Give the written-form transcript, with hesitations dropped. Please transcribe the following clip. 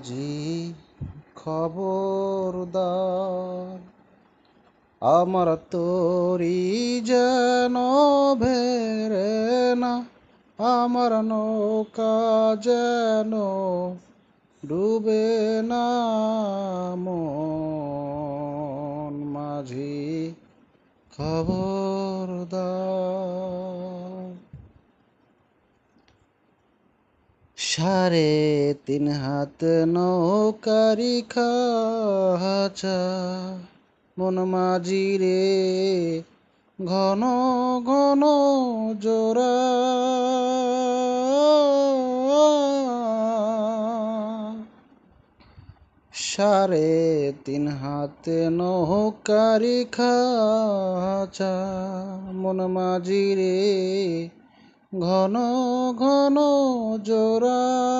মাঝি খবরদার, আমার তরি যেন ভেরে না, আমার নৌকা যেন ডুবে না। মন মাঝি খবরদার। 3.5 হাত নৌকারি খাঁচা, মন মাঝি রে ঘন ঘন জোড়া। 3.5 হাত নৌকারি খাঁচা, মন মাঝি রে ঘন ঘন জোড়া।